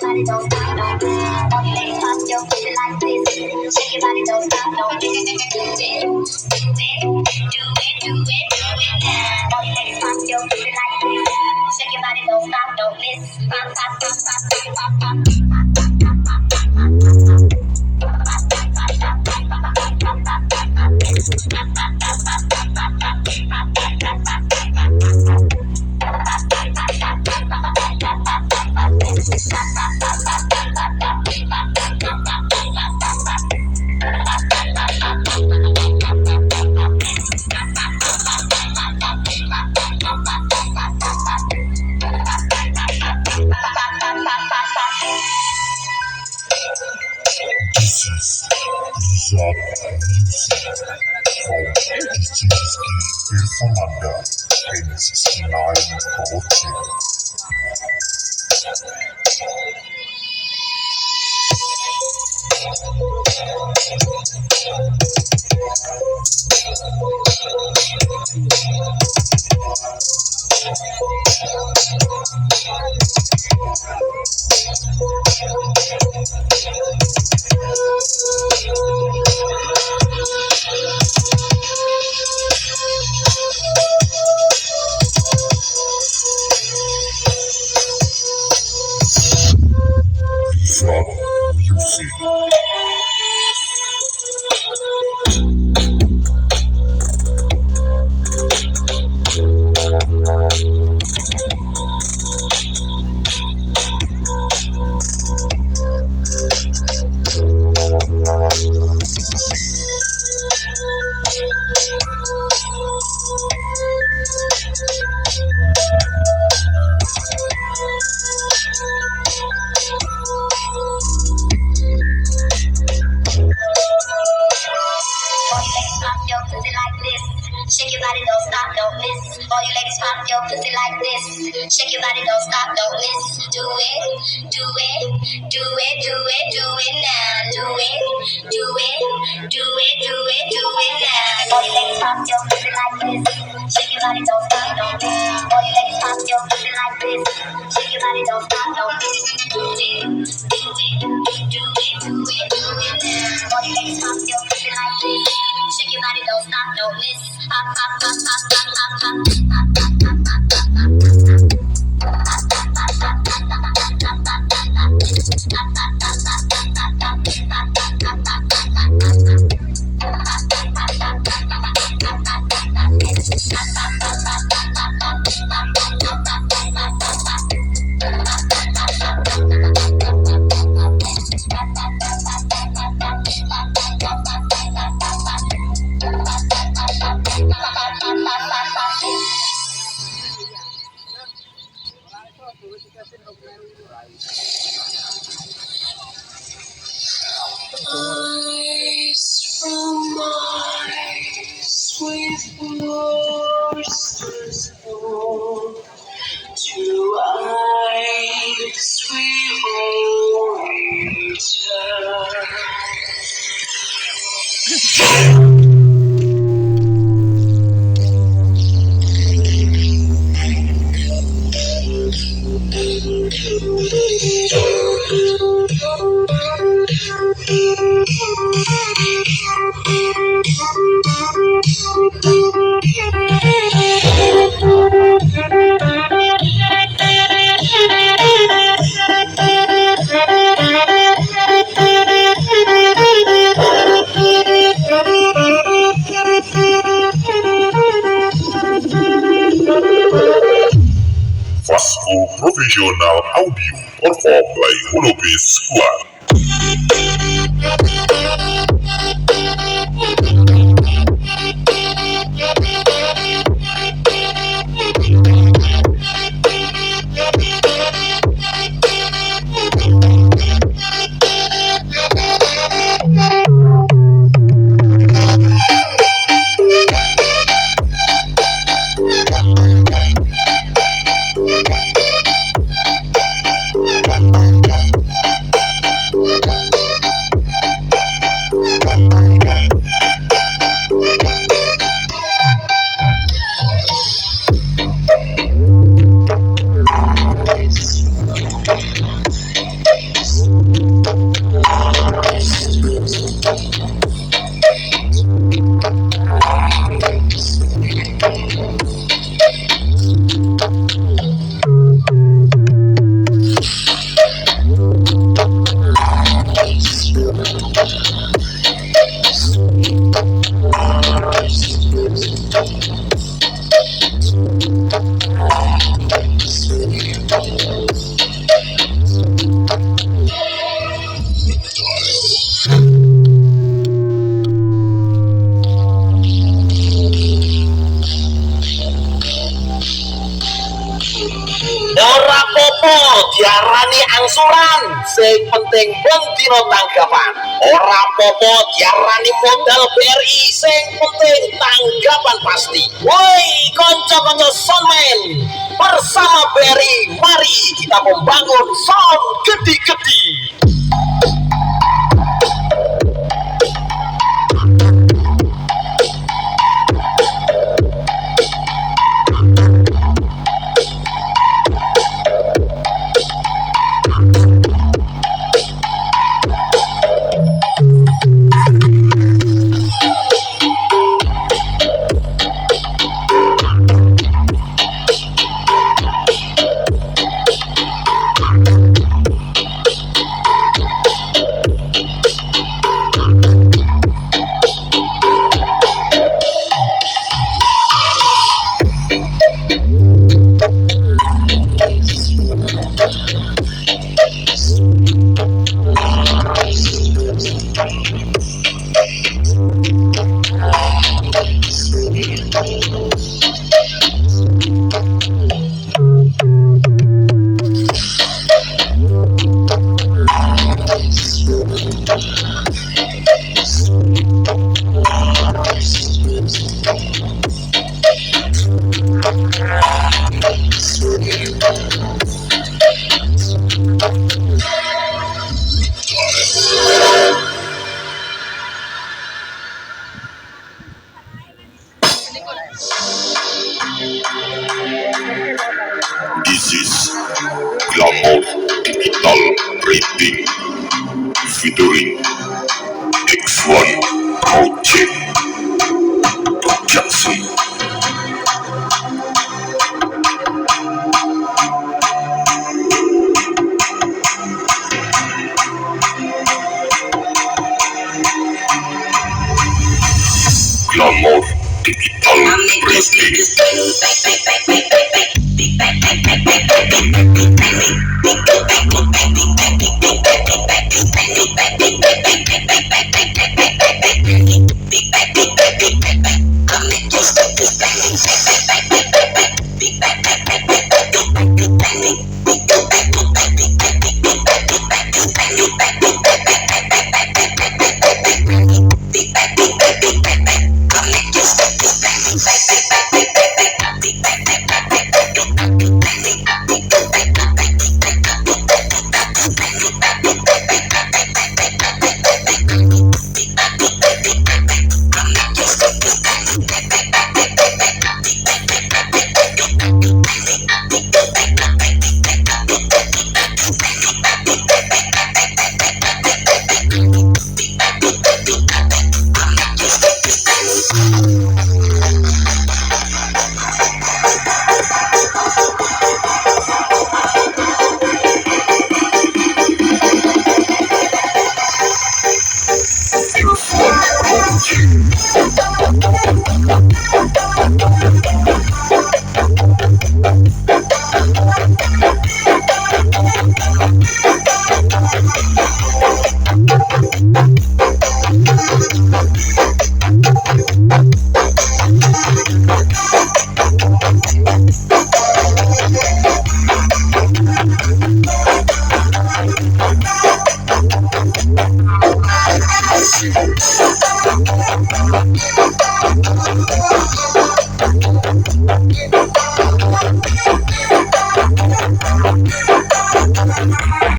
body don't stop, no. All you ladies pop your pussy like this. Shake your body, don't stop, no. Do it, do it, do it now. All you ladies pop your pussy like this. Shake your body, don't stop, don't miss. Pop, pop, pop, pop, pop, pop, pop. This is Brewog Music from DJ Irfananda and 69 Project. Brewog Music. Shake your body, don't stop, don't miss. All you ladies pop your pussy like this. Shake your body, don't stop, don't miss. Do it, do it, do it, do it, do it now. Do it, do it, do it, do it, do it now. All you ladies pop your pussy like this. Shake your body, don't stop, don't miss. All you ladies pop your pussy like this. Shake your body, don't stop, don't miss. Do it, do it, do it, do it, do it now. All you ladies pop your pussy like this. Shake your body, don't stop, don't miss. Pop, pop, pop, pop, pop, pop, eyes from eyes with monsters born to eyes we will return. Vasco Professional Audio performed by Holobe Squad. angsuran, sing penting ben dina tanggapan. Ora apa-apa diarani modal BRI, sing penting tanggapan pasti. Woi kanca-kanca soundman, bersama BRI mari kita membangun sound gede-gede. This is Glamour Digital Rating featuring X1 Project Production. Glamour Digital Rating.